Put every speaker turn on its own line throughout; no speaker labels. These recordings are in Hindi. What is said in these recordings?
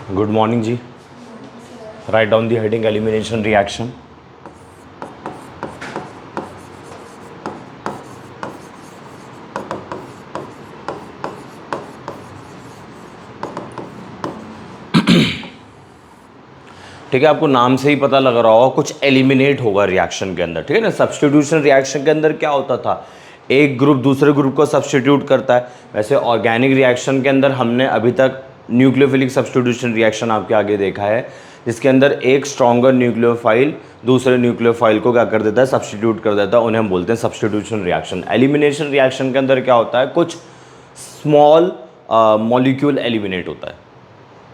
गुड मॉर्निंग जी। Write down the heading elimination reaction. ठीक है, आपको नाम से ही पता लग रहा होगा कुछ एलिमिनेट होगा रिएक्शन के अंदर। ठीक है ना, सब्स्टिट्यूशन रिएक्शन के अंदर क्या होता था, एक ग्रुप दूसरे ग्रुप को सब्स्टिट्यूट करता है। वैसे ऑर्गेनिक रिएक्शन के अंदर हमने अभी तक न्यूक्लियोफिलिक सब्स्टिट्यूशन रिएक्शन आपके आगे देखा है, जिसके अंदर एक स्ट्रॉन्गर न्यूक्लियोफाइल दूसरे न्यूक्लियोफाइल को क्या कर देता है, सब्स्टिट्यूट कर देता है। उन्हें हम बोलते हैं सब्स्टिट्यूशन रिएक्शन। एलिमिनेशन रिएक्शन के अंदर क्या होता है, कुछ स्मॉल मॉलिक्यूल एलिमिनेट होता है।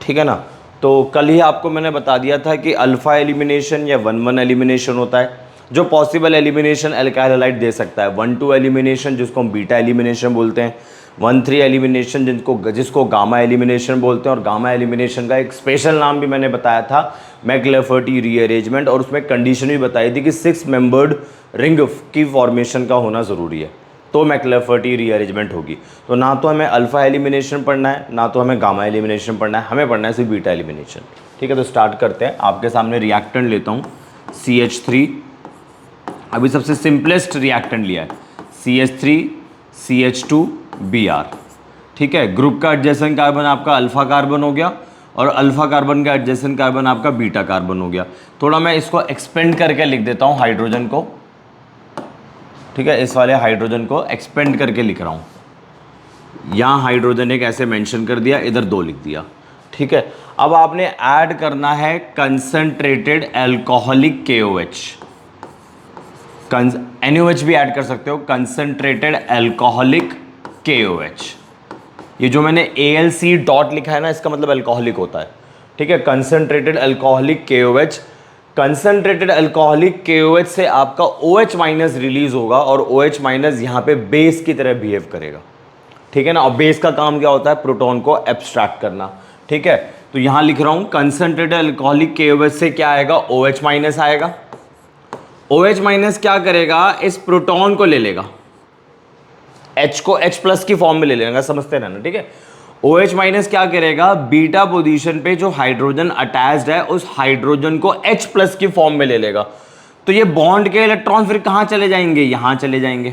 ठीक है ना, तो कल ही आपको मैंने बता दिया था कि अल्फा एलिमिनेशन या 1-1 एलिमिनेशन होता है। जो पॉसिबल एलिमिनेशन अल्काइल हैलाइड दे सकता है, 1-2 एलिमिनेशन जिसको हम बीटा एलिमिनेशन बोलते हैं, 1-3 एलिमिनेशन जिसको गामा एलिमिनेशन बोलते हैं। और गामा एलिमिनेशन का एक स्पेशल नाम भी मैंने बताया था, मैकलैफर्टी रीअरेंजमेंट, और उसमें कंडीशन भी बताई थी कि 6 मेंबर्ड रिंग की फॉर्मेशन का होना ज़रूरी है, तो मैकलैफर्टी रीअरेंजमेंट होगी। तो ना तो हमें अल्फा एलिमिनेशन पढ़ना है, ना तो हमें गामा एलिमिनेशन पढ़ना है, हमें पढ़ना है सिर्फ बीटा एलिमिनेशन। ठीक है, तो स्टार्ट करते हैं। आपके सामने रिएक्टेंट लेता हूँ CH3। अभी सबसे सिंपलेस्ट रिएक्टेंट लिया है, CH3 CH2 Br। ठीक है, ग्रुप का एडजेसेंट कार्बन आपका अल्फा कार्बन हो गया, और अल्फा कार्बन का एडजेसेंट कार्बन आपका बीटा कार्बन हो गया। थोड़ा मैं इसको एक्सपेंड करके लिख देता हूँ हाइड्रोजन को। ठीक है, इस वाले हाइड्रोजन को एक्सपेंड करके लिख रहा हूँ। यहाँ हाइड्रोजन एक ऐसे मेंशन कर दिया, इधर 2 लिख दिया। ठीक है, अब आपने ऐड करना है कंसंट्रेटेड अल्कोहलिक KOH। NaOH भी ऐड कर सकते हो, कंसंट्रेटेड अल्कोहलिक KOH। ये जो मैंने AlC डॉट लिखा है ना, इसका मतलब अल्कोहलिक होता है। ठीक है, concentrated alcoholic KOH। Concentrated alcoholic KOH से आपका OH माइनस रिलीज होगा, और OH माइनस यहाँ पे बेस की तरह बिहेव करेगा। ठीक है ना, और बेस का काम क्या होता है, प्रोटॉन को एब्स्ट्रैक्ट करना। ठीक है, तो यहाँ लिख रहा हूँ कंसंट्रेटेड अल्कोहलिक KOH से क्या आएगा, OH माइनस आएगा। OH माइनस क्या करेगा, इस प्रोटॉन को ले लेगा, H को H प्लस की फॉर्म में ले लेगा, समझते रहना। ठीक है, OH माइनस क्या करेगा, बीटा पोजीशन पे जो हाइड्रोजन अटैच्ड है उस हाइड्रोजन को H प्लस की फॉर्म में ले लेगा। तो ये बॉन्ड के इलेक्ट्रॉन फिर कहां चले जाएंगे, यहां चले जाएंगे,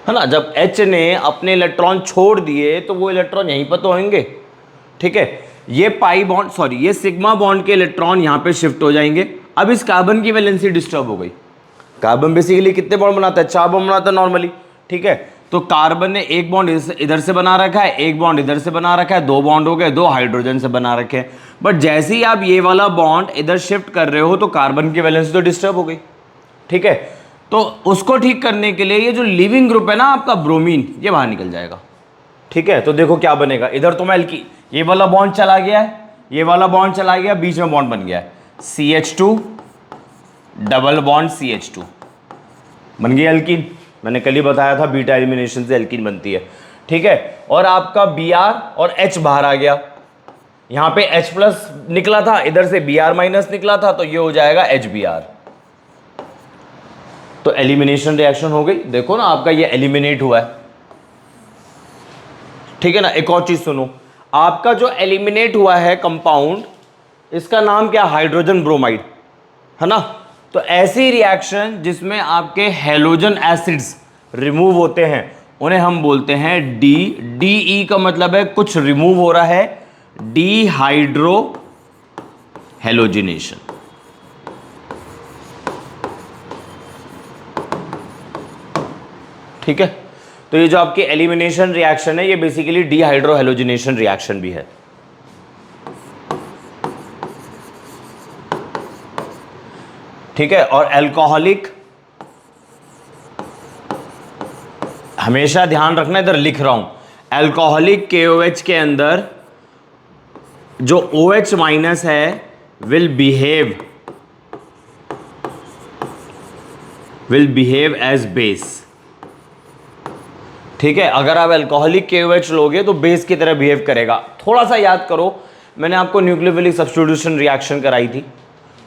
है ना। जब H ने अपने इलेक्ट्रॉन छोड़ दिए तो वो इलेक्ट्रॉन यहीं पर तो होंगे। ठीक है, ये सिग्मा बॉन्ड के इलेक्ट्रॉन यहां पे शिफ्ट हो जाएंगे। अब इस कार्बन की वैलेंसी डिस्टर्ब हो गई। कार्बन बेसिकली कितने बॉन्ड बनाता है, 4 बॉन्ड बनाता है नॉर्मली। ठीक है, तो कार्बन ने एक बॉन्ड इधर से बना रखा है, एक बॉन्ड इधर से बना रखा है, 2 बॉन्ड हो गए, 2 हाइड्रोजन से बना रखे हैं। बट जैसे ही आप ये वाला बॉन्ड इधर शिफ्ट कर रहे हो तो कार्बन की वैलेंसी तो डिस्टर्ब हो गई। ठीक है, तो उसको ठीक करने के लिए ये जो लिविंग ग्रुप है ना आपका ब्रोमीन, ये बाहर निकल जाएगा। ठीक है, तो देखो क्या बनेगा, इधर तो मैं ये वाला बॉन्ड चला गया है, ये वाला बॉन्ड चला गया, बीच में बॉन्ड बन गया है, CH2 डबल बॉन्ड CH2 बन गई एल्कीन। मैंने कल ही बताया था बीटा एलिमिनेशन से एल्कीन बनती है। ठीक है, और आपका Br और H बाहर आ गया, यहां पे H प्लस निकला था, इधर से Br माइनस निकला था, तो ये हो जाएगा HBr। तो एलिमिनेशन रिएक्शन हो गई। देखो ना, आपका ये एलिमिनेट हुआ है। ठीक है ना, एक और चीज सुनो, आपका जो एलिमिनेट हुआ है कंपाउंड, इसका नाम क्या, हाइड्रोजन ब्रोमाइड, है ना। तो ऐसी रिएक्शन जिसमें आपके हैलोजन एसिड्स रिमूव होते हैं उन्हें हम बोलते हैं DE का मतलब है कुछ रिमूव हो रहा है, डिहाइड्रो हैलोजिनेशन। ठीक है, तो ये जो आपकी एलिमिनेशन रिएक्शन है ये बेसिकली डिहाइड्रो हैलोजिनेशन रिएक्शन भी है। ठीक है, और अल्कोहलिक, हमेशा ध्यान रखना, इधर लिख रहा हूं, अल्कोहलिक KOH के अंदर जो OH माइनस है विल बिहेव एज बेस। ठीक है, अगर आप अल्कोहलिक KOH लोगे तो बेस की तरह बिहेव करेगा। थोड़ा सा याद करो, मैंने आपको न्यूक्लियोफिलिक सब्स्टिट्यूशन रिएक्शन कराई थी,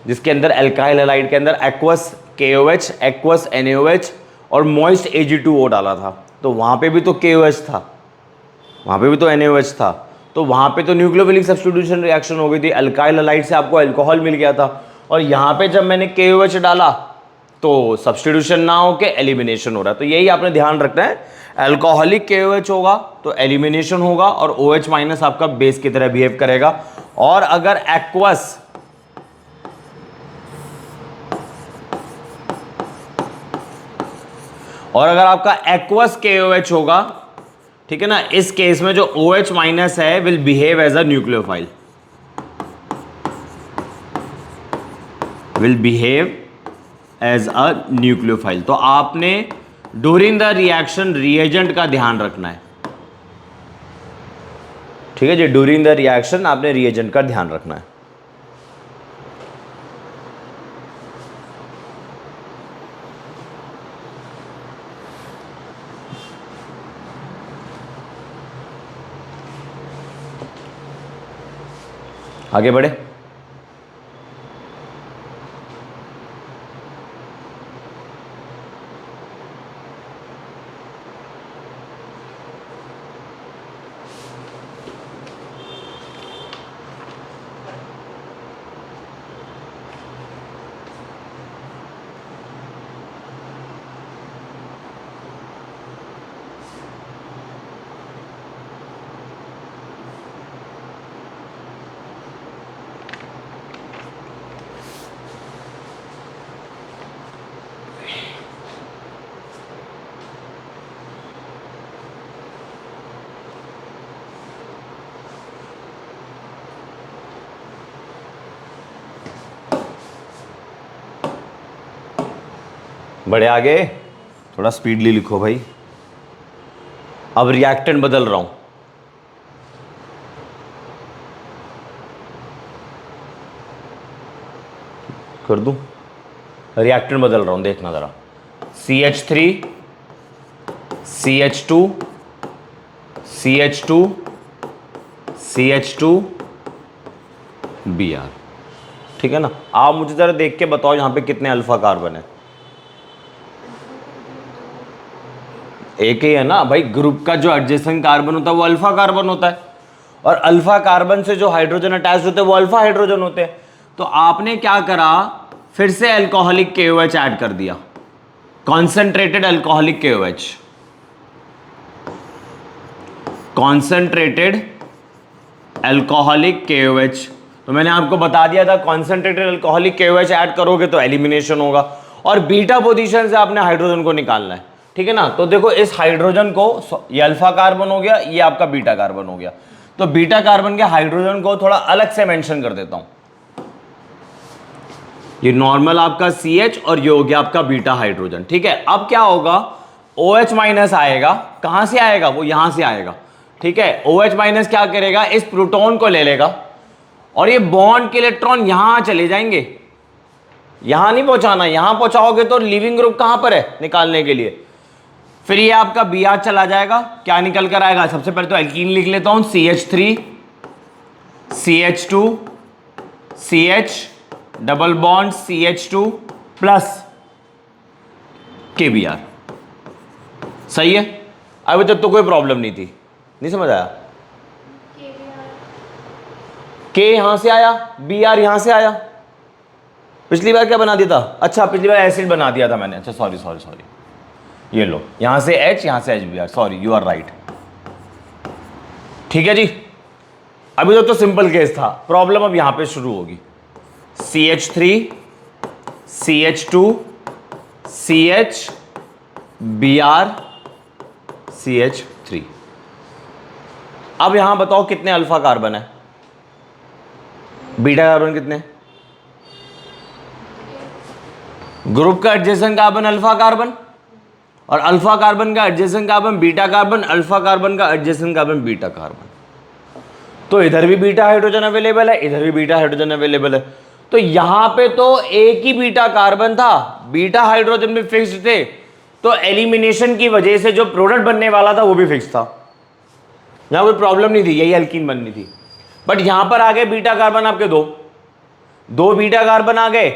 जिसके अंदर अल्काइल हैलाइड के अंदर एक्वस KOH, एक्वस NaOH और मॉइस्ट Ag2O डाला था। तो वहां पे भी तो KOH था, वहां पे भी तो NaOH था। तो वहां पे तो न्यूक्लियोफिलिक सब्स्टिट्यूशन रिएक्शन हो गई थी, अल्काइल हलाइड से आपको अल्कोहल मिल गया था, और यहाँ पे जब मैंने KOH डाला तो सब्स्टिट्यूशन ना हो के एलिमिनेशन हो रहा है। तो यही आपने ध्यान रखना है, अल्कोहलिक KOH होगा तो एलिमिनेशन होगा और OH माइनस आपका बेस की तरह बिहेव करेगा। और अगर एक्वस आपका एक्वस KOH होगा, ठीक है ना, इस केस में जो OH माइनस है will behave as a nucleophile, will behave as a nucleophile. तो आपने ड्यूरिंग द रिएक्शन रिएजेंट का ध्यान रखना है, ठीक है जी, ड्यूरिंग द रिएक्शन आपने रिएजेंट का ध्यान रखना है। आगे बढ़े। बड़े आगे, थोड़ा स्पीडली लिखो भाई। अब रिएक्टेंट बदल रहा हूं, कर दूं, रिएक्टेंट बदल रहा हूं, देखना जरा। CH3 CH2 CH2 CH2 Br, ठीक है ना। आप मुझे जरा देख के बताओ यहां पे कितने अल्फा कार्बन है। एक ही है ना भाई, ग्रुप का जो एडजेसेंट कार्बन होता है वो अल्फा कार्बन होता है, और अल्फा कार्बन से जो हाइड्रोजन अटैच होते हैं वो अल्फा हाइड्रोजन होते हैं। तो आपने क्या करा, फिर से अल्कोहलिक KOH ऐड कर दिया, concentrated alcoholic KOH, concentrated alcoholic KOH। तो मैंने आपको बता दिया था कॉन्सेंट्रेटेड अल्कोहलिक KOH ऐड करोगे तो एलिमिनेशन होगा, और बीटा पोजीशन से आपने हाइड्रोजन को निकालना है, ठीक है ना। तो देखो इस हाइड्रोजन को, ये अल्फा कार्बन हो गया, ये आपका बीटा कार्बन हो गया। तो बीटा कार्बन के हाइड्रोजन को थोड़ा अलग से मेंशन कर देता हूं, ये नॉर्मल आपका CH और ये हो गया आपका बीटा हाइड्रोजन, ठीक है। अब क्या होगा, OH माइनस आएगा, कहां से आएगा, वो यहां से आएगा, ठीक है। OH माइनस क्या करेगा, इस प्रोटॉन को ले लेगा, और ये बॉन्ड के इलेक्ट्रॉन यहां चले जाएंगे, यहां नहीं पहुंचाना, यहां पहुंचाओगे तो लिविंग ग्रुप कहां पर है निकालने के लिए। फिर ये आपका Br चला जाएगा, क्या निकल कर आएगा, सबसे पहले तो एल्कीन लिख लेता हूं, CH3 CH2 CH double bond CH2 plus KBr, सही है। अभी तक तो कोई प्रॉब्लम नहीं थी, नहीं समझ आया। K यहां से आया, Br यहां से आया, पिछली बार क्या बना दिया था, अच्छा पिछली बार एसिड बना दिया था मैंने, अच्छा सॉरी सॉरी सॉरी, ये लो यहां से H, यहां से HBr, sorry you are right, ठीक है जी। अभी तक तो सिंपल केस था, प्रॉब्लम अब यहां पे शुरू होगी। CH3 CH2 CH Br CH3। अब यहां बताओ कितने अल्फा कार्बन है, बीटा कार्बन कितने, ग्रुप का एडजेसेंट कार्बन अल्फा कार्बन, और अल्फा कार्बन का adjacent carbon beta carbon, alpha carbon का एडजेसेंट कार्बन बीटा कार्बन। तो इधर भी बीटा हाइड्रोजन अवेलेबल है, इधर भी बीटा हाइड्रोजन अवेलेबल है। तो यहां पे तो एक ही बीटा कार्बन था, बीटा हाइड्रोजन भी फिक्स्ड थे, तो एलिमिनेशन की वजह से जो प्रोडक्ट बनने वाला था वो भी फिक्स था, यहां कोई प्रॉब्लम नहीं थी, यही एल्कीन बननी थी। बट यहां पर आ गए बीटा कार्बन आपके दो बीटा कार्बन आ गए,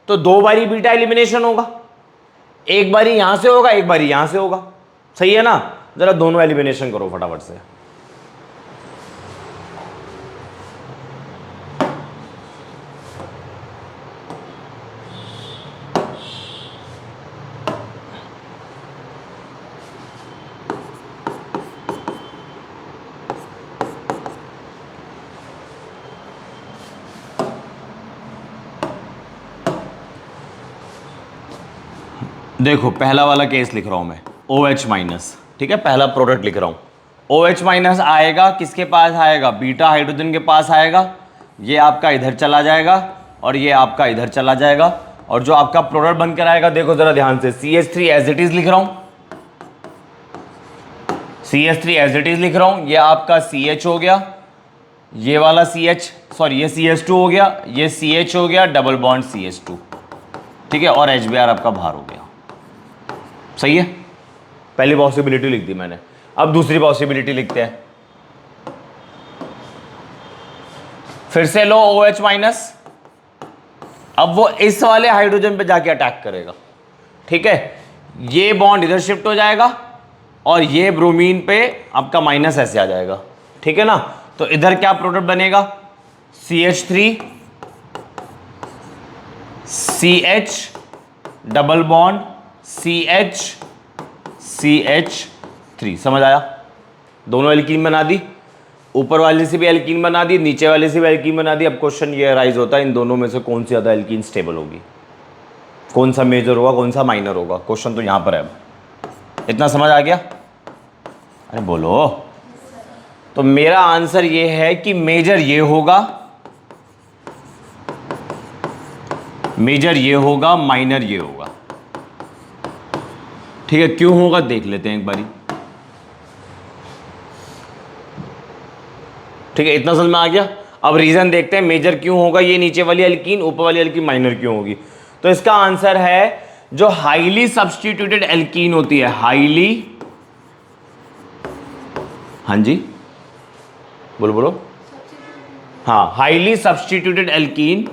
तो दो बारी बीटा एलिमिनेशन होगा, एक बारी यहां से होगा, एक बारी यहां से होगा, सही है ना। जरा दोनों एलिमिनेशन करो फटाफट से। देखो पहला वाला केस लिख रहा हूं मैं, OH माइनस, ठीक है, पहला प्रोडक्ट लिख रहा हूं। OH माइनस आएगा किसके पास आएगा, बीटा हाइड्रोजन के पास आएगा, ये आपका इधर चला जाएगा और ये आपका इधर चला जाएगा, और जो आपका प्रोडक्ट बनकर आएगा, देखो जरा ध्यान से, CH3 एज इट इज लिख रहा हूं, CH3 एज इट इज लिख रहा हूं, ये आपका CH हो गया, ये वाला CH, सॉरी ये CH2 हो गया, ये CH हो गया, डबल बॉन्ड CH2, ठीक है, और HBr आपका बाहर हो गया। सही है, पहली पॉसिबिलिटी लिख दी मैंने। अब दूसरी पॉसिबिलिटी लिखते हैं, फिर से लो OH माइनस, अब वो इस वाले हाइड्रोजन पे जाके अटैक करेगा, ठीक है, ये बॉन्ड इधर शिफ्ट हो जाएगा और ये ब्रोमीन पे आपका माइनस ऐसे आ जाएगा, ठीक है ना। तो इधर क्या प्रोडक्ट बनेगा, CH3 CH double bond CH3, समझ आया, दोनों एल्कीन बना दी, ऊपर वाले से भी एल्कीन बना दी, नीचे वाले से भी एल्कीन बना दी। अब क्वेश्चन ये अराइज होता है इन दोनों में से कौन सी ज़्यादा एल्कीन स्टेबल होगी, कौन सा मेजर होगा, कौन सा माइनर होगा, क्वेश्चन तो यहां पर है। इतना समझ आ गया, अरे बोलो। तो मेरा आंसर ये है कि मेजर ये होगा, मेजर ये होगा, माइनर ये होगा, ठीक है। क्यों होगा देख लेते हैं एक बारी, ठीक है, इतना समझ में आ गया। अब रीजन देखते हैं, मेजर क्यों होगा ये नीचे वाली एल्कीन, ऊपर वाली एल्कीन माइनर क्यों होगी। तो इसका आंसर है जो हाईली सब्स्टिट्यूटेड एल्कीन होती है, हाईली, हाँ जी बोलो बोलो, हाँ, highly substituted alkene,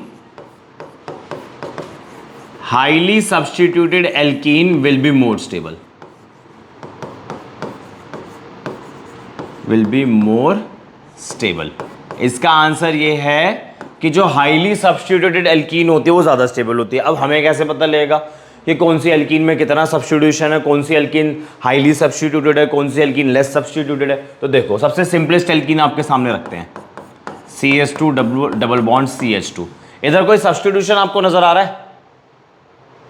highly substituted alkene will be more stable, will be more stable. इसका आंसर ये है कि जो हाईली सब्स्टिट्यूटेड एल्कीन होती है वो ज़्यादा स्टेबल होती है। अब हमें कैसे पता लगेगा कि कौन सी एल्कीन में कितना सब्स्टिट्यूशन है, कौन सी एल्कीन हाईली सब्स्टिट्यूटेड है, कौन सी एल्कीन लेस सब्स्टिट्यूटेड है। तो देखो सबसे सिंपलेस्ट एल्कीन आपके सामने रखते हैं, CH2 डबल बॉन्ड CH2, इधर कोई सब्स्टिट्यूशन आपको नजर आ रहा है,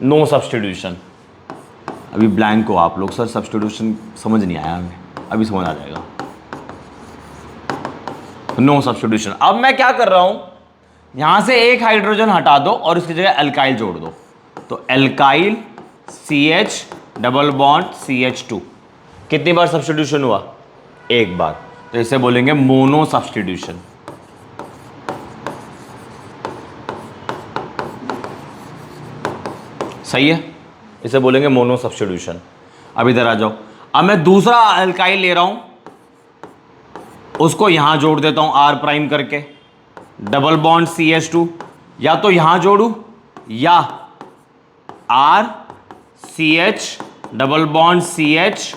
नो सब्स्टिट्यूशन। अभी ब्लैंक हो आप लोग, सर सब्स्टिट्यूशन समझ नहीं आया हमें, अभी समझ आ जाएगा, नो सब्स्टिट्यूशन। अब मैं क्या कर रहा हूं, यहां से एक हाइड्रोजन हटा दो और इसकी जगह एल्काइल जोड़ दो, तो alkyl CH double bond CH2, कितनी बार सब्स्टिट्यूशन हुआ, एक बार, तो इसे बोलेंगे मोनो सब्स्टिट्यूशन। सही है, इसे बोलेंगे मोनो सब्स्टिट्यूशन। अब इधर आ जाओ, अब मैं दूसरा एल्काइल ले रहा हूं, उसको यहां जोड़ देता हूं R प्राइम करके, डबल बॉन्ड CH2, या तो यहां जोड़ू या R CH double bond CH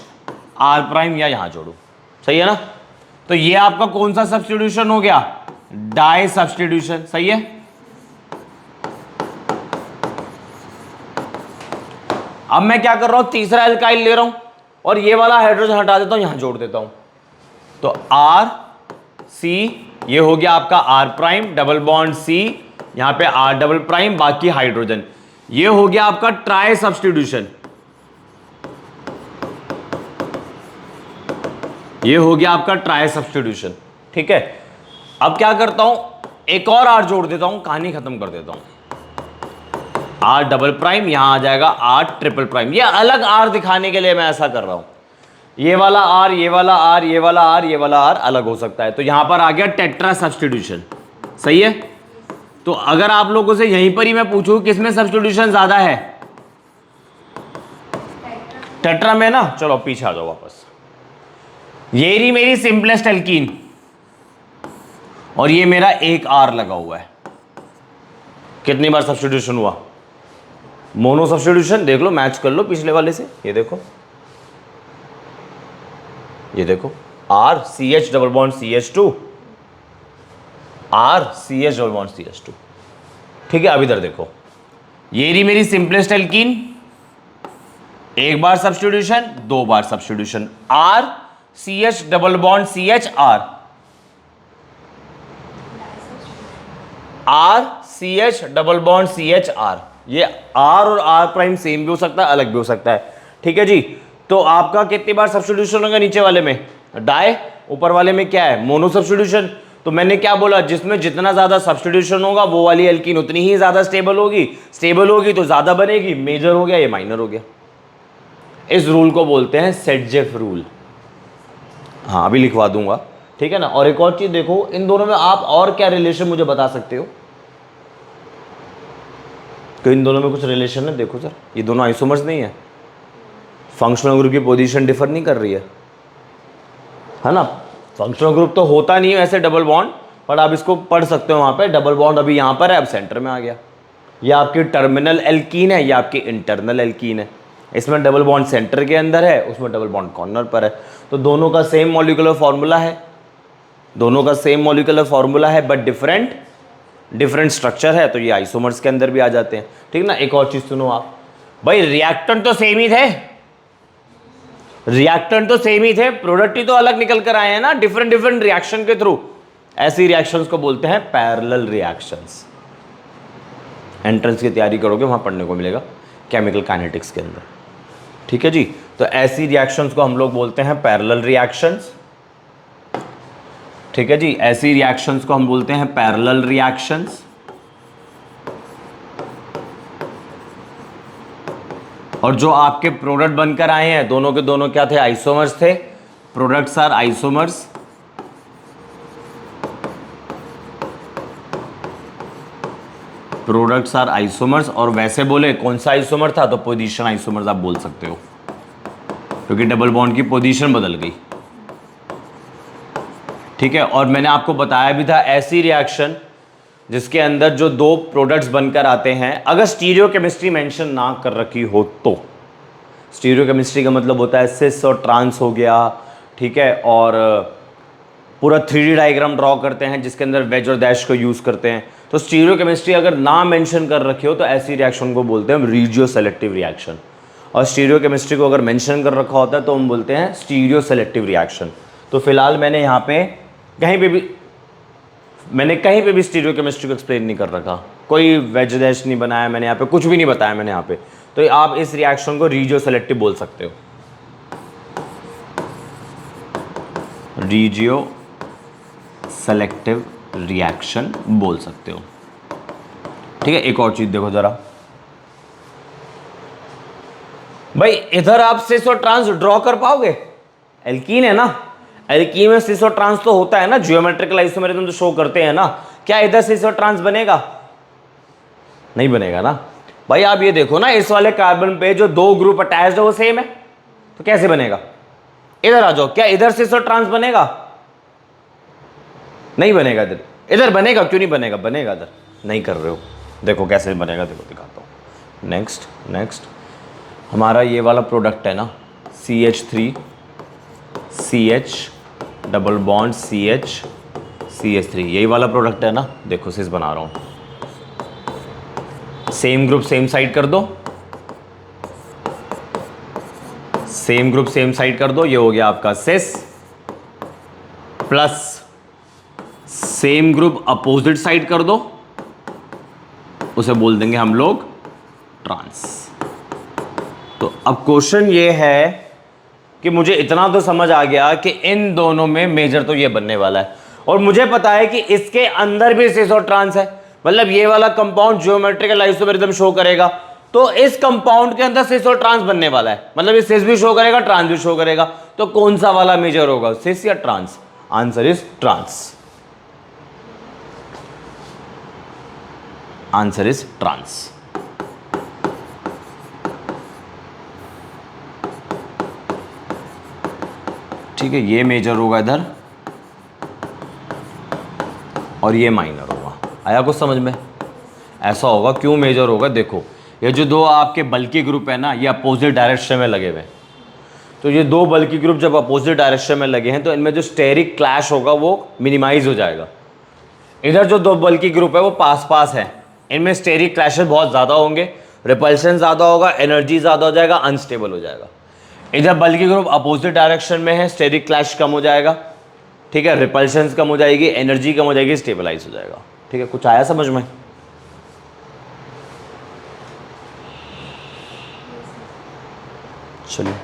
R prime, या यहां जोड़ू, सही है ना। तो ये आपका कौन सा सब्स्टिट्यूशन हो गया, डाई सब्स्टिट्यूशन, सही है। अब मैं क्या कर रहा हूं, तीसरा एल्काइल ले रहा हूं और ये वाला हाइड्रोजन हटा देता हूं, यहां जोड़ देता हूं, तो R C, ये हो गया आपका R prime double bond C, यहां पे R डबल प्राइम, बाकी हाइड्रोजन, ये हो गया आपका ट्राई सब्स्टिट्यूशन, ये हो गया आपका ट्राई सब्स्टिट्यूशन, ठीक है। अब क्या करता हूं, एक और R जोड़ देता हूं, कहानी खत्म कर देता हूं, R डबल प्राइम, यहां आ जाएगा R ट्रिपल प्राइम। ये अलग R दिखाने के लिए मैं ऐसा कर रहा हूं, ये वाला R, ये वाला R, ये वाला R, ये वाला R अलग हो सकता है। तो यहां पर आ गया टेट्रा सब्स्टिट्यूशन, सही है। तो अगर आप लोगों से यहीं पर ही मैं पूछूं किसमें सब्स्टिट्यूशन ज्यादा है, टेट्रा में ना। चलो पीछे आ जाओ वापस, ये रही मेरी सिंपलेस्ट एल्कीन और ये मेरा एक R लगा हुआ है, कितनी बार सब्स्टिट्यूशन हुआ, मोनो सब्स्टिट्यूशन। देख लो, मैच कर लो पिछले वाले से, ये देखो, ये देखो, R CH double bond CH2, R CH double bond CH2, ठीक है। अब इधर देखो, ये रही मेरी सिंपलेस्ट एल्कीन, एक बार सब्स्टिट्यूशन, दो बार substitution, R CH double bond CH R, R CH double bond CH R, ये R और R प्राइम सेम भी हो सकता है, अलग भी हो सकता है, ठीक है जी। तो आपका कितनी बार सब्स्टिट्यूशन होगा नीचे वाले में डाई, ऊपर वाले में क्या है मोनो सब्स्टिट्यूशन। तो मैंने क्या बोला, जिसमें जितना ज्यादा सब्स्टिट्यूशन होगा वो वाली एल्कीन उतनी ही ज्यादा स्टेबल होगी, स्टेबल होगी तो ज्यादा बनेगी, मेजर हो गया ये माइनर हो गया। इस रूल को बोलते हैं सेटजेफ रूल। हाँ अभी लिखवा दूंगा, ठीक है ना। और एक और चीज देखो, इन दोनों में आप और क्या रिलेशन मुझे बता सकते हो, तो इन दोनों में कुछ रिलेशन है। देखो सर ये दोनों आइसोमर्स नहीं है, फंक्शनल ग्रुप की पोजीशन डिफर नहीं कर रही है ना। फंक्शनल ग्रुप तो होता नहीं है ऐसे डबल बॉन्ड, पर आप इसको पढ़ सकते हो वहां पे, डबल बॉन्ड अभी यहां पर है, अब सेंटर में आ गया। ये आपकी टर्मिनल एल्कीन है, ये आपकी इंटरनल एल्कीन है। इसमें डबल बॉन्ड सेंटर के अंदर है, उसमें डबल बॉन्ड कॉर्नर पर है। तो दोनों का सेम मॉलिक्यूलर फॉर्मूला है, दोनों का सेम मॉलिक्यूलर फॉर्मूला है, बट डिफरेंट स्ट्रक्चर है, तो ये आइसोमर्स के अंदर भी आ जाते हैं, ठीक ना। एक और चीज सुनो आप, भाई रिएक्टेंट तो सेम ही थे, रिएक्टेंट तो सेम ही थे, प्रोडक्ट ही तो अलग निकल कर आए हैं ना, डिफरेंट रिएक्शन के थ्रू। ऐसी रिएक्शंस को बोलते हैं पैरेलल रिएक्शंस। एंट्रेंस की तैयारी करोगे वहां पढ़ने को मिलेगा केमिकल काइनेटिक्स के अंदर, ठीक है जी। तो ऐसी रिएक्शंस को हम लोग बोलते हैं पैरेलल रिएक्शंस, ठीक है जी। ऐसी रिएक्शंस को हम बोलते हैं पैरेलल रिएक्शंस। और जो आपके प्रोडक्ट बनकर आए हैं दोनों के दोनों क्या थे, आइसोमर्स थे। Products are isomers, products are isomers. और वैसे बोले कौन सा आइसोमर था, तो पोजीशन आइसोमर्स आप बोल सकते हो, क्योंकि डबल बॉन्ड की पोजीशन बदल गई, ठीक है। और मैंने आपको बताया भी था ऐसी रिएक्शन जिसके अंदर जो दो प्रोडक्ट्स बनकर आते हैं, अगर स्टीरियो केमिस्ट्री मेंशन ना कर रखी हो तो, स्टीरियो केमिस्ट्री का मतलब होता है सिस और ट्रांस हो गया, ठीक है। और पूरा 3D डायग्राम ड्रॉ करते हैं जिसके अंदर वेज और डैश को यूज करते हैं। तो स्टीरियो केमिस्ट्री अगर ना मेंशन कर रखी हो तो ऐसी रिएक्शन को बोलते हैं रीजियो सेलेक्टिव रिएक्शन। और स्टीरियो केमिस्ट्री को अगर मेंशन कर रखा होता है तो हम बोलते हैं स्टीरियो सेलेक्टिव रिएक्शन। तो फिलहाल मैंने यहाँ पे कहीं पे भी स्टीरियो केमिस्ट्री को एक्सप्लेन नहीं कर रखा, कोई वेज डैश नहीं बनाया मैंने यहाँ पे, कुछ भी नहीं बताया मैंने यहाँ पे। तो आप इस रिएक्शन को रीजियो सेलेक्टिव बोल सकते हो, रीजियो सेलेक्टिव रिएक्शन बोल सकते हो, ठीक है। एक और चीज देखो जरा भाई, इधर आप सिस और ट्रांस ड्रॉ कर पाओगे, एल्कीन है ना, एल्कीन में सिस और ट्रांस तो होता है ना, जियोमेट्रिकल आइसोमेरिज्म तो शो करते हैं ना। क्या इधर सिस और ट्रांस बनेगा, नहीं बनेगा ना भाई। आप ये देखो ना, इस वाले कार्बन पे जो दो ग्रुप अटैच्ड है वो सेम है, तो कैसे बनेगा। इधर आ जाओ, क्या इधर सिस और ट्रांस बनेगा, नहीं बनेगा। इधर बनेगा, क्यों नहीं बनेगा, बनेगा। इधर नहीं कर रहे हो, देखो कैसे बनेगा, देखो दिखाता हूं। नेक्स्ट हमारा ये वाला प्रोडक्ट है ना, CH3 CH double bond CH3, यही वाला प्रोडक्ट है ना। देखो सिस बना रहा हूं, सेम ग्रुप सेम साइड कर दो, सेम ग्रुप सेम साइड कर दो, ये हो गया आपका cis, plus same group opposite side कर दो, उसे बोल देंगे हम लोग ट्रांस। तो अब क्वेश्चन ये है कि मुझे इतना तो समझ आ गया कि इन दोनों में मेजर तो ये बनने वाला है, और मुझे पता है कि इसके अंदर भी सिस और ट्रांस है, मतलब ये वाला कंपाउंड ज्योमेट्रिकल आइसोमेरिज्म शो करेगा, तो इस कंपाउंड के अंदर सिस और ट्रांस बनने वाला है, मतलब ये सिस भी शो करेगा ट्रांस भी शो करेगा। तो कौन सा वाला मेजर होगा, सिस या trans. Answer is trans, answer is trans. ठीक है, ये मेजर होगा इधर और ये माइनर होगा। आया कुछ समझ में, ऐसा होगा। क्यों मेजर होगा, देखो ये जो दो आपके बल्कि ग्रुप है ना, ये अपोजिट डायरेक्शन में लगे हुए हैं। तो ये दो बल्कि ग्रुप जब अपोजिट डायरेक्शन में लगे हैं तो इनमें जो स्टेरिक क्लैश होगा वो मिनिमाइज हो जाएगा। इधर जो दो बल्कि ग्रुप है वो पास पास है, इनमें स्टेरिक क्लैशेस बहुत ज़्यादा होंगे, रिपल्शन ज़्यादा होगा, एनर्जी ज़्यादा हो जाएगा, अनस्टेबल हो जाएगा। इधर बल्कि ग्रुप अपोजिट डायरेक्शन में है, स्टेरिक क्लैश कम हो जाएगा, ठीक है, रिपल्शन कम हो जाएगी, एनर्जी कम हो जाएगी, स्टेबलाइज हो जाएगा। ठीक है, कुछ आया समझ में। चलिए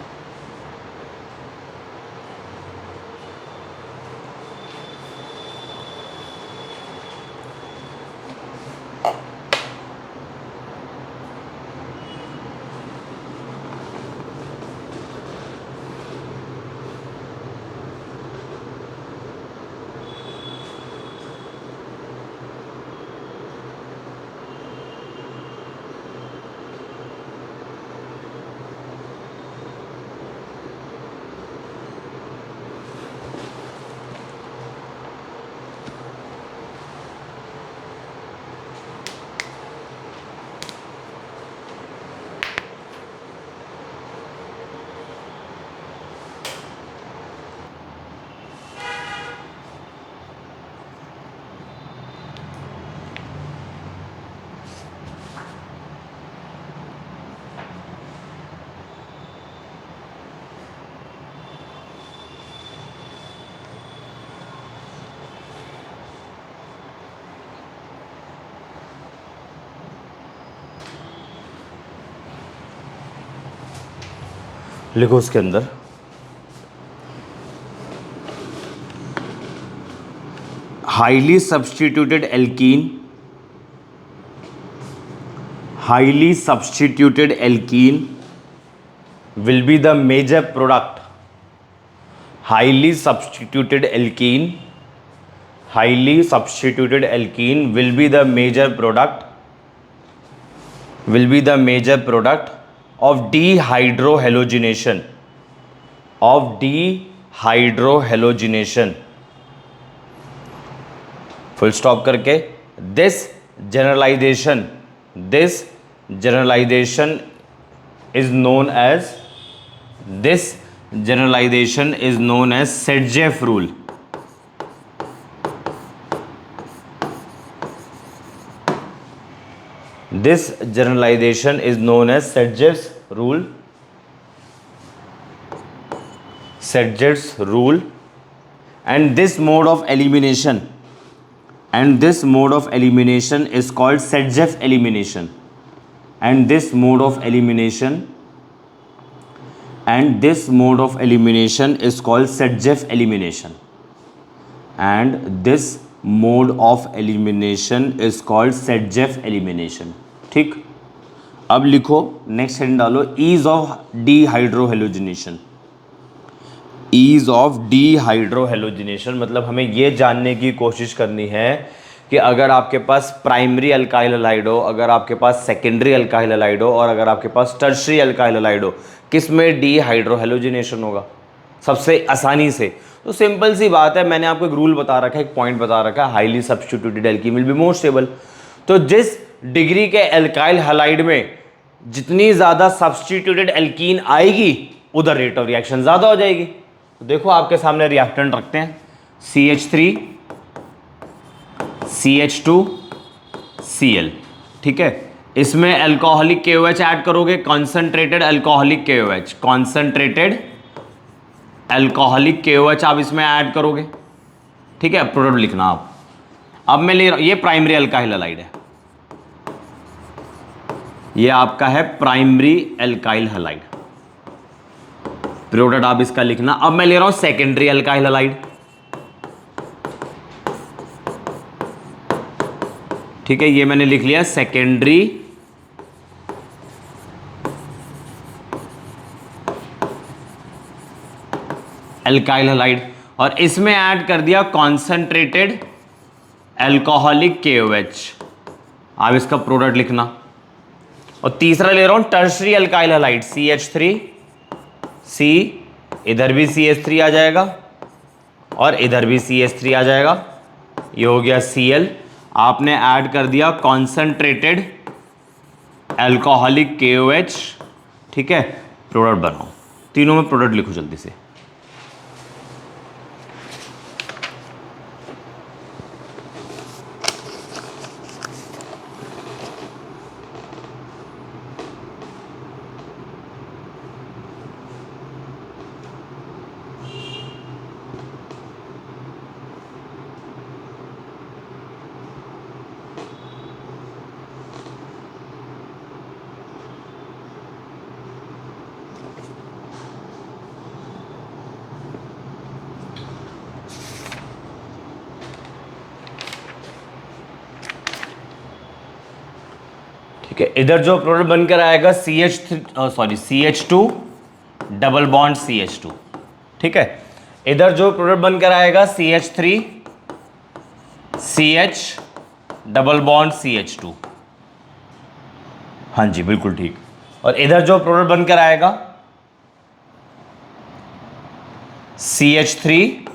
लिखो उसके अंदर highly substituted alkene, highly substituted alkene will be the major product. Highly substituted alkene will be the major product of dehydrohalogenation full stop करके this generalization is known as Sedgwick rule. This generalization is known as Sedgwick's rule, and this mode of elimination is called Sedgwick elimination. And this mode of elimination is called Sedgwick elimination. And this mode of elimination is called Sedgwick elimination. ठीक, अब लिखो नेक्स्ट हेडिंग डालो ease of dehydrohalogenation. Ease of dehydrohalogenation मतलब हमें ये जानने की कोशिश करनी है कि अगर आपके पास प्राइमरी अल्काइल हैलाइड हो, अगर आपके पास सेकेंडरी अल्काइल हैलाइड हो और अगर आपके पास टर्शियरी अल्काइल हैलाइड हो, किस में डीहाइड्रोहेलोजिनेशन होगा सबसे आसानी से. तो सिंपल सी बात है, मैंने आपको एक रूल बता रखा है, एक पॉइंट बता रखा है, highly substituted alkene will be more stable. तो जिस डिग्री के अल्काइल हैलाइड में जितनी ज़्यादा सब्स्टिट्यूटेड एल्कीन आएगी उधर रेट ऑफ रिएक्शन ज़्यादा हो जाएगी. तो देखो आपके सामने रिएक्टेंट रखते हैं CH3 CH2 Cl. ठीक है, इसमें अल्कोहलिक KOH ऐड करोगे, कॉन्सेंट्रेटेड अल्कोहलिक KOH आप इसमें ऐड करोगे. ठीक है, प्रोडक्ट लिखना आप. अब मैं ले रहा हूं, ये प्राइमरी अल्काइल हैलाइड है, ये आपका है प्राइमरी अल्काइल हैलाइड. प्रोडक्ट आप इसका लिखना. अब मैं ले रहा हूं सेकेंडरी अल्काइल हैलाइड. ठीक है, ये मैंने लिख लिया सेकेंडरी अल्काइल हैलाइड और इसमें ऐड कर दिया कॉन्सेंट्रेटेड अल्कोहलिक KOH. आप इसका प्रोडक्ट लिखना. और तीसरा ले रहा हूं टर्शरी अल्काइल हैलाइड CH3C, इधर भी CH3 आ जाएगा और इधर भी CH3 आ जाएगा. ये हो गया Cl. आपने ऐड कर दिया कॉन्सेंट्रेटेड अल्कोहलिक KOH. ठीक है, प्रोडक्ट बनाओ. तीनों में प्रोडक्ट लिखो जल्दी से. ठीक है, इधर जो प्रोडक्ट बनकर आएगा CH2 डबल बॉन्ड CH2, ठीक है। इधर जो प्रोडक्ट बनकर आएगा CH3 CH double bond CH2, हाँ जी बिल्कुल ठीक। और इधर जो प्रोडक्ट बनकर आएगा CH3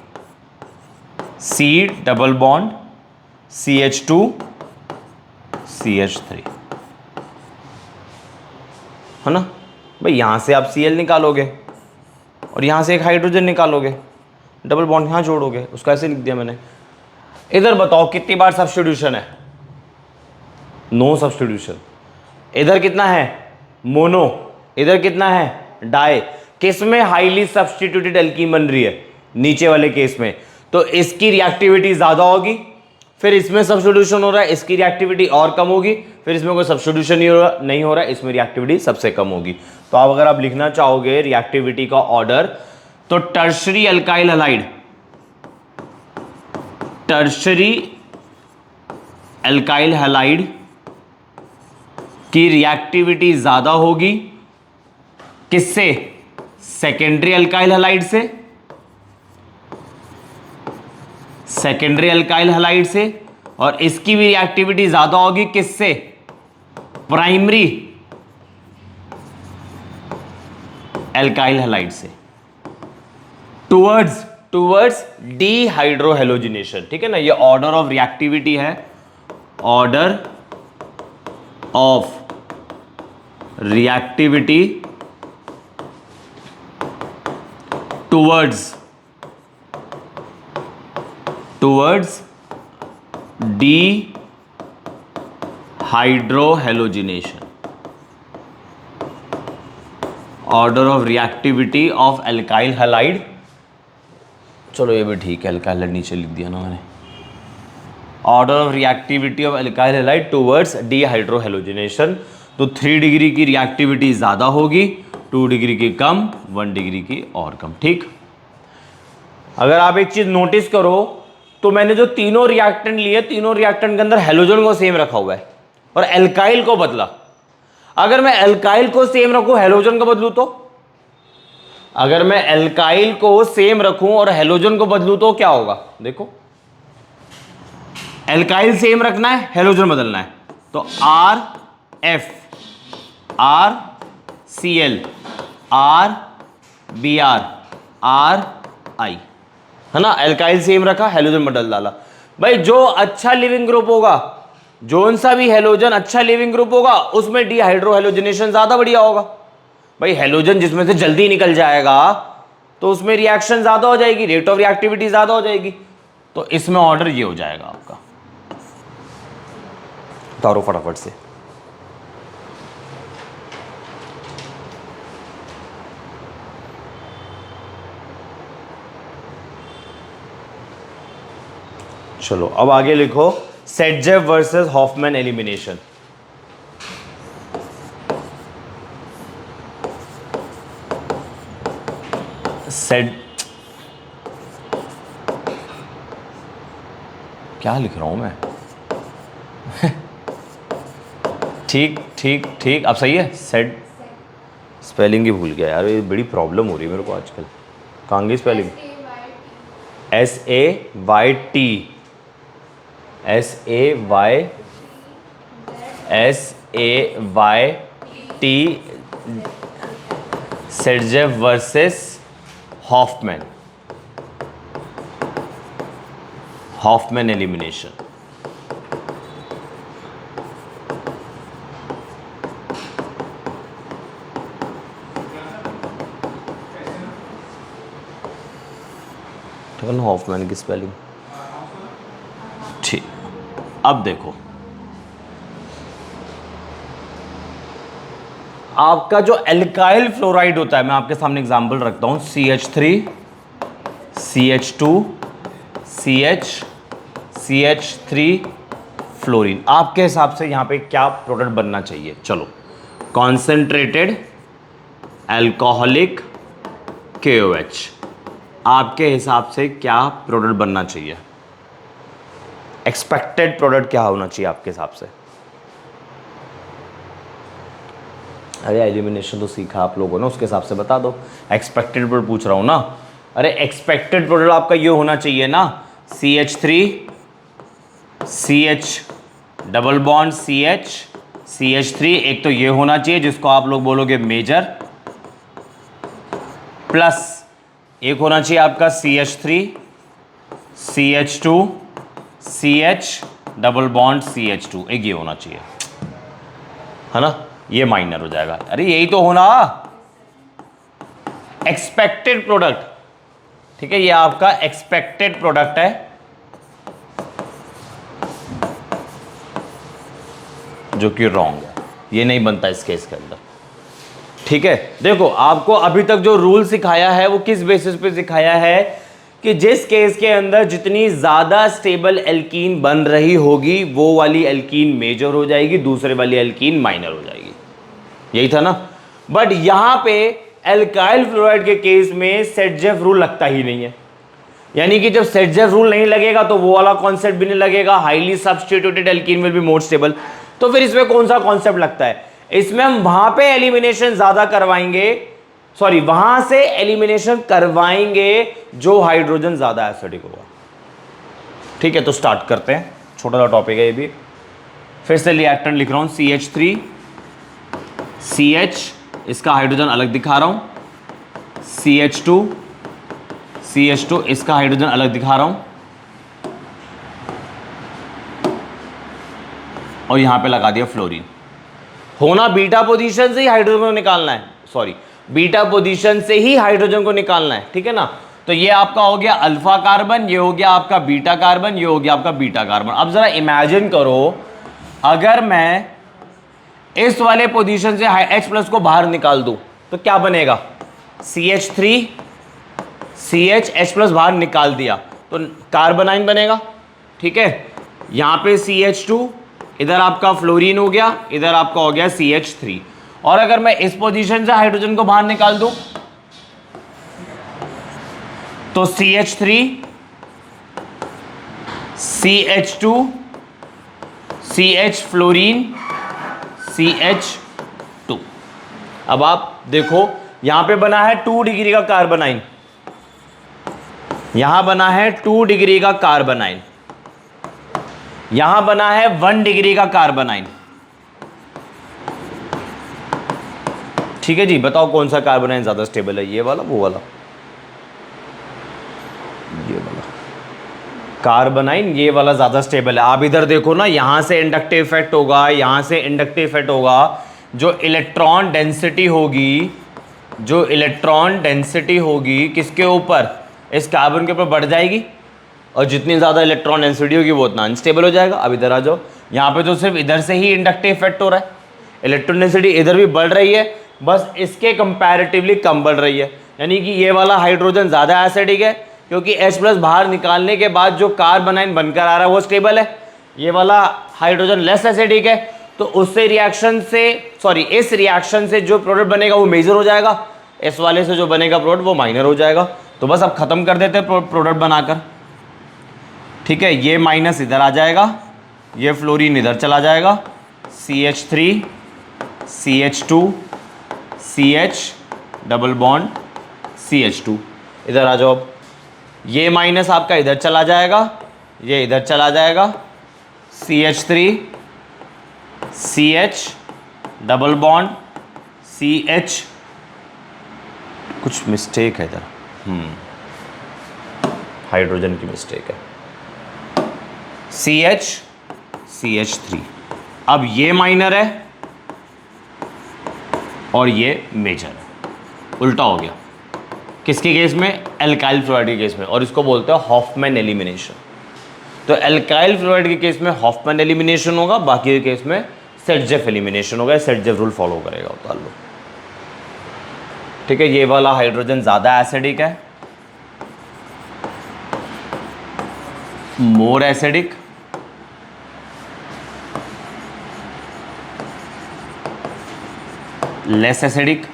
C double bond CH2 CH3, है ना भाई। यहां से आप Cl निकालोगे और यहां से एक हाइड्रोजन निकालोगे, डबल बॉन्ड यहां जोड़ोगे, उसका ऐसे लिख दिया मैंने। इधर बताओ कितनी बार सब्स्टिट्यूशन है? No substitution. इधर कितना है? मोनो। इधर कितना है? डाई। किस में हाईली सब्स्टिट्यूटेड एल्कीन बन रही है? नीचे वाले केस में। तो इसकी रिएक्टिविटी ज्यादा होगी, फिर इसमें सब्स्टिट्यूशन हो रहा है, इसकी रिएक्टिविटी और कम होगी, फिर इसमें कोई सब्स्टिट्यूशन नहीं हो रहा है, इसमें रिएक्टिविटी सबसे कम होगी। तो अब अगर आप लिखना चाहोगे रिएक्टिविटी का ऑर्डर, तो tertiary alkyl halide, tertiary alkyl halide की रिएक्टिविटी ज्यादा होगी किससे? सेकेंडरी अल्काइल हैलाइड से, सेकेंडरी अल्काइल हैलाइड से। और इसकी भी रिएक्टिविटी ज्यादा होगी किससे? प्राइमरी अल्काइल हैलाइड से, टुवर्ड्स डीहाइड्रोहेलोजिनेशन, ठीक है ना। ये ऑर्डर ऑफ रिएक्टिविटी है, order of reactivity towards dehydrohalogenation, order of reactivity of alkyl halide. चलो ये भी ठीक है, अल्काइल हैलाइड नीचे लिख दिया ना मैंने। Order of reactivity of alkyl halide towards dehydrohalogenation. तो 3 डिग्री की रिएक्टिविटी ज्यादा होगी, 2 डिग्री की कम, 1 डिग्री की और कम, ठीक। अगर आप एक चीज नोटिस करो तो मैंने जो तीनों रिएक्टेंट लिए, तीनों रिएक्टेंट के अंदर हेलोजन को सेम रखा हुआ है और एल्काइल को बदला। अगर मैं एल्काइल को सेम रखूं, हेलोजन को बदलूं तो, अगर मैं एल्काइल को सेम रखूं और हेलोजन को बदलूं तो क्या होगा? देखो, एल्काइल सेम रखना है, हेलोजन बदलना है, तो RF RCl RBr RI, है ना। एल्काइल सेम रखा, हेलोजन बदल डाला। भाई जो अच्छा लिविंग ग्रुप होगा, जोन सा भी हेलोजन अच्छा लिविंग ग्रुप होगा, उसमें डीहाइड्रोहेलोजिनेशन ज्यादा बढ़िया होगा। भाई हेलोजन जिसमें से जल्दी निकल जाएगा तो उसमें रिएक्शन ज्यादा हो जाएगी, रेट ऑफ रिएक्टिविटी ज्यादा हो जाएगी। तो इसमें ऑर्डर ये हो जाएगा आपका। उतारो फटाफट से। चलो अब आगे लिखो, सेटजेव वर्सेस हॉफमैन एलिमिनेशन। क्या लिख रहा हूं मैं? ठीक ठीक ठीक, अब सही है। सेट स्पेलिंग ही भूल गया यार, ये बड़ी प्रॉब्लम हो रही है मेरे को आजकल। कहाँ गई spelling? SAYT Saytzeff versus Hofmann elimination. Hofmann की स्पेलिंग ठीक। अब देखो, आपका जो एल्काइल फ्लोराइड होता है, मैं आपके सामने एग्जांपल रखता हूं, CH3 CH2 CH3 फ्लोरीन। आपके हिसाब से यहां पे क्या प्रोडक्ट बनना चाहिए? चलो, कॉन्सेंट्रेटेड एल्कोहलिक KOH। आपके हिसाब से क्या प्रोडक्ट बनना चाहिए? एक्सपेक्टेड प्रोडक्ट क्या होना चाहिए आपके हिसाब से? अरे एलिमिनेशन तो सीखा आप लोगों ने, उसके हिसाब से बता दो। एक्सपेक्टेड प्रोडक्ट पूछ रहा हूँ ना। अरे एक्सपेक्टेड प्रोडक्ट आपका ये होना चाहिए ना, CH3 CH double bond CH3, एक तो ये होना चाहिए जिसको आप लोग बोलोगे मेजर, प्लस एक होना चाहिए आपका CH3 CH2 CH double bond CH2, एक ये होना चाहिए, है ना, ये माइनर हो जाएगा। अरे यही तो होना एक्सपेक्टेड प्रोडक्ट, ठीक है, ये आपका एक्सपेक्टेड प्रोडक्ट है, जो कि रॉन्ग है, ये नहीं बनता इस केस के अंदर। ठीक है, देखो आपको अभी तक जो रूल सिखाया है वो किस बेसिस पे सिखाया है कि जिस केस के अंदर जितनी ज्यादा स्टेबल एल्कीन बन रही होगी वो वाली एल्कीन मेजर हो जाएगी, दूसरे वाली एल्कीन माइनर हो जाएगी, यही था ना। बट यहां पे एल्काइल फ्लोराइड के केस में सेट-जेफ रूल लगता ही नहीं है, यानी कि जब सेट-जेफ रूल नहीं लगेगा तो वो वाला कॉन्सेप्ट भी नहीं लगेगा, highly substituted alkene will be more stable. तो फिर इसमें कौन सा कॉन्सेप्ट लगता है? इसमें हम वहां पे एलिमिनेशन ज्यादा करवाएंगे, सॉरी वहां से एलिमिनेशन करवाएंगे जो हाइड्रोजन ज्यादा एसिडिक होगा। ठीक है, तो स्टार्ट करते हैं, छोटा सा टॉपिक है ये भी। फिर से रिएक्टेंट लिख रहा हूं, CH3 CH, इसका हाइड्रोजन अलग दिखा रहा हूं, CH2 इसका हाइड्रोजन अलग दिखा रहा हूं, और यहां पे लगा दिया फ्लोरीन। होना बीटा पोजीशन से ही हाइड्रोजन को निकालना है, सॉरी बीटा पोजीशन से ही हाइड्रोजन को निकालना है, ठीक है ना। तो ये आपका हो गया अल्फा कार्बन, ये हो गया आपका बीटा कार्बन, ये हो गया आपका बीटा कार्बन। अब जरा इमेजिन करो अगर मैं इस वाले पोजीशन से H+ को बाहर निकाल दूं तो क्या बनेगा? CH3 CH H+ बाहर निकाल दिया तो कार्बोनाइन बनेगा, ठीक है। यहां पे CH2, इधर आपका फ्लोरीन हो गया, इधर आपका हो गया CH3। और अगर मैं इस पोजीशन से हाइड्रोजन को बाहर निकाल दूं तो CH3 CH2 CH fluorine CH2। अब आप देखो यहां पे बना है 2 डिग्री का कार्बोनाइन, यहां बना है 2 डिग्री का कार्बोनाइन, यहां बना है 1 डिग्री का कार्बोनाइन। ठीक है जी, बताओ कौन सा कार्बोनाइन ज्यादा स्टेबल है, ये वाला वो वाला? ये वाला कार्बोनाइन, ये वाला ज्यादा स्टेबल है। आप इधर देखो ना, यहां से इंडक्टिव इफेक्ट होगा, यहां से इंडक्टिव इफेक्ट होगा, जो इलेक्ट्रॉन डेंसिटी होगी, जो इलेक्ट्रॉन डेंसिटी होगी किसके ऊपर? इस कार्बन के ऊपर बढ़ जाएगी, और जितनी ज़्यादा इलेक्ट्रॉन डेंसिटी होगी वो उतना अनस्टेबल हो जाएगा। अब इधर आ जाओ, यहाँ पे तो सिर्फ इधर से ही इंडक्टिव इफेक्ट हो रहा है, इलेक्ट्रॉन डेंसिटी इधर भी बढ़ रही है, बस इसके कंपैरेटिवली कम बढ़ रही है, यानी कि ये वाला हाइड्रोजन ज़्यादा एसिडिक है क्योंकि H+ बाहर निकालने के बाद जो कार्बोनाइन बनकर आ रहा है वो स्टेबल है। ये वाला हाइड्रोजन लेस एसिडिक है, तो उससे रिएक्शन से, सॉरी इस रिएक्शन से जो प्रोडक्ट बनेगा वो मेजर हो जाएगा, इस वाले से जो बनेगा प्रोडक्ट वो माइनर हो जाएगा। तो बस अब खत्म कर देते हैं प्रोडक्ट बनाकर, ठीक है। ये माइनस इधर आ जाएगा, ये फ्लोरीन इधर चला जाएगा, CH3 CH2 CH double bond CH2, इधर आ जाओ। ये माइनस आपका इधर चला जाएगा, ये इधर चला जाएगा, CH3 CH double bond CH, कुछ मिस्टेक है इधर, हाइड्रोजन की मिस्टेक है, CH CH3। अब ये माइनर है और ये मेजर है, उल्टा हो गया। किसके केस में? एल्काइल फ्लोराइड के केस में, और इसको बोलते हैं हॉफमैन एलिमिनेशन। तो एल्काइल फ्लोराइड के केस में हॉफमैन एलिमिनेशन होगा, बाकी के केस में सेट-जेफ एलिमिनेशन होगा, सेट-जेफ रूल फॉलो करेगा, उतार लो, ठीक है। ये वाला हाइड्रोजन ज़्यादा एसिडिक है, मोर एसिडिक, लेस एसिडिक,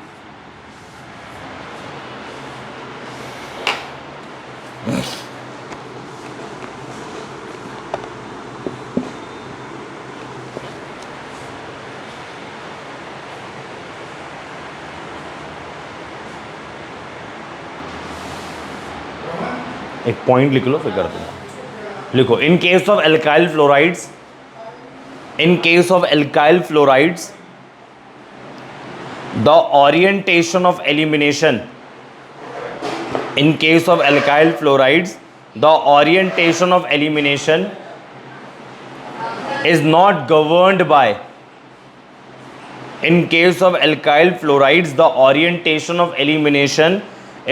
एक पॉइंट लिख लो, फिर करते हैं। लिखो, in case of alkyl fluorides, in case of alkyl fluorides the orientation of elimination, in case of alkyl fluorides the orientation of elimination is not governed by, in case of alkyl fluorides the orientation of elimination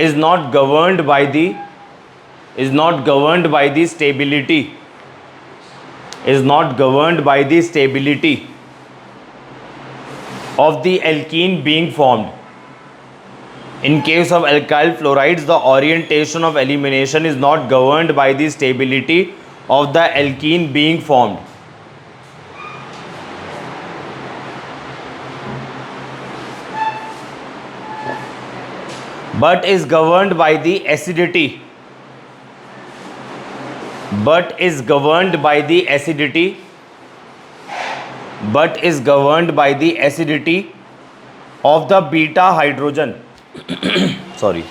is not governed by the, is not governed by the stability, is not governed by the stability of the alkene being formed. In case of alkyl fluorides the orientation of elimination is not governed by the stability of the alkene being formed. But is governed by the acidity, but is governed by the acidity, but is governed by the acidity of the beta hydrogen sorry,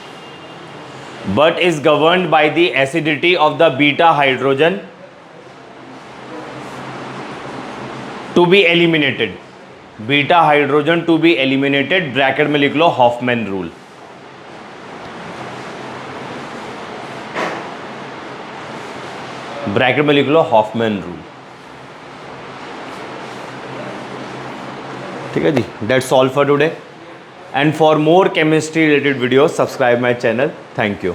but is governed by the acidity of the beta hydrogen to be eliminated, beta hydrogen to be eliminated, bracket में लिख लो हॉफमैन रूल। ब्रैकेट में लिख लो हॉफमैन रूल। ठीक है जी, that's all for today, and for more chemistry related videos subscribe my channel. Thank you.